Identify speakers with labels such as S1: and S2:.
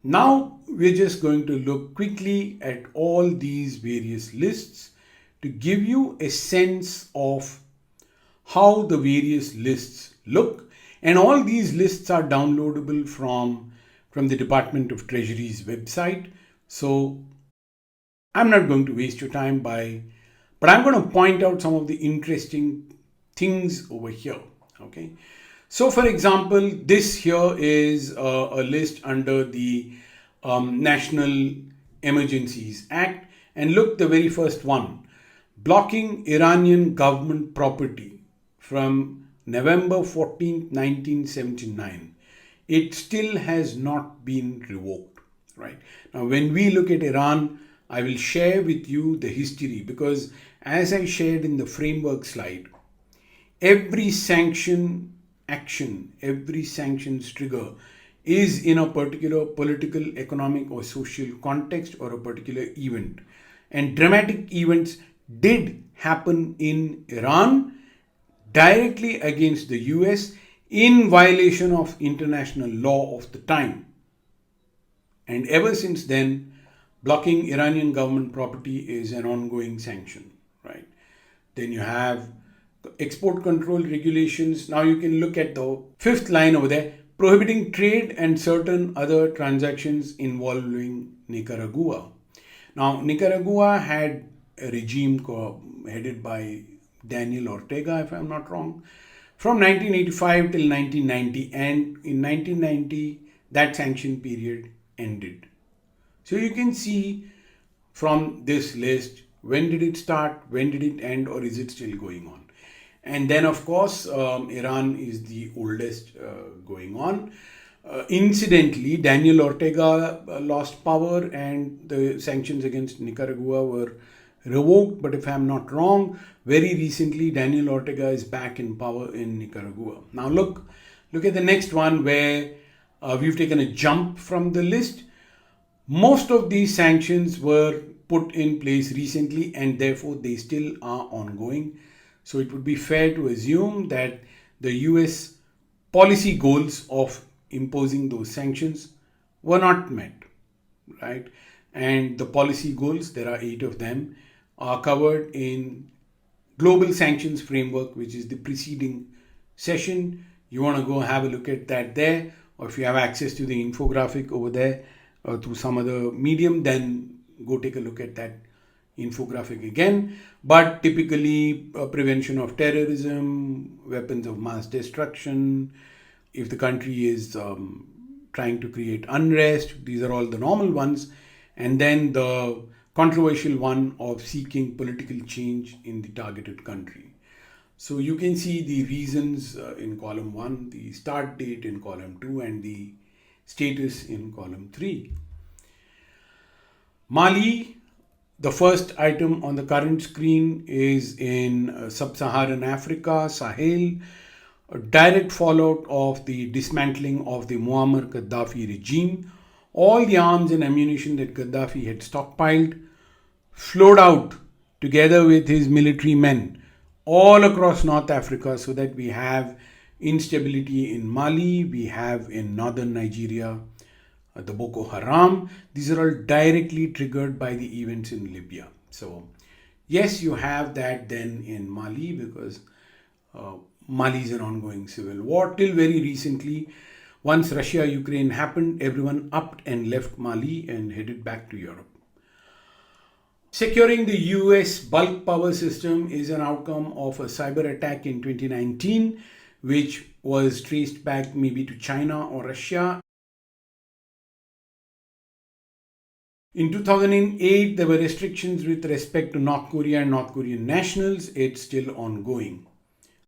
S1: Now we're just going to look quickly at all these various lists to give you a sense of how the various lists look. And all these lists are downloadable from the Department of Treasury's website. So I'm not going to waste your time but I'm going to point out some of the interesting things over here. Okay. So, for example, this here is a list under the National Emergencies Act. And look, the very first one, blocking Iranian government property from November 14th, 1979. It still has not been revoked, right? Now, when we look at Iran, I will share with you the history because as I shared in the framework slide, every sanction action, every sanctions trigger is in a particular political, economic, or social context or a particular event. And dramatic events did happen in Iran directly against the US in violation of international law of the time. And ever since then, blocking Iranian government property is an ongoing sanction, right? Then you have export control regulations. Now you can look at the fifth line over there, prohibiting trade and certain other transactions involving Nicaragua. Now, Nicaragua had a regime headed by Daniel Ortega, if I'm not wrong, from 1985 till 1990. And in 1990, that sanction period ended. So you can see from this list, when did it start, when did it end, or is it still going on? And then, of course, Iran is the oldest going on. Incidentally, Daniel Ortega lost power and the sanctions against Nicaragua were revoked. But if I'm not wrong, very recently, Daniel Ortega is back in power in Nicaragua. Now, look at the next one where we've taken a jump from the list. Most of these sanctions were put in place recently and therefore they still are ongoing. So it would be fair to assume that the US policy goals of imposing those sanctions were not met, right? And the policy goals, there are 8 of them, are covered in Global Sanctions Framework, which is the preceding session. You want to go have a look at that there, or if you have access to the infographic over there through some other medium, then go take a look at that infographic again. But typically prevention of terrorism, weapons of mass destruction, if the country is trying to create unrest, these are all the normal ones. And then the controversial one of seeking political change in the targeted country. So you can see the reasons in column 1, the start date in column 2, and the status in column 3. Mali, the first item on the current screen, is in sub-Saharan Africa, Sahel, a direct fallout of the dismantling of the Muammar Gaddafi regime. All the arms and ammunition that Gaddafi had stockpiled flowed out together with his military men all across North Africa, so that we have instability in Mali, we have in northern Nigeria the Boko Haram. These are all directly triggered by the events in Libya. So yes, you have that then in Mali because Mali is an ongoing civil war till very recently. Once Russia-Ukraine happened, everyone upped and left Mali and headed back to Europe. Securing the US bulk power system is an outcome of a cyber attack in 2019, which was traced back maybe to China or Russia. In 2008, there were restrictions with respect to North Korea and North Korean nationals. It's still ongoing.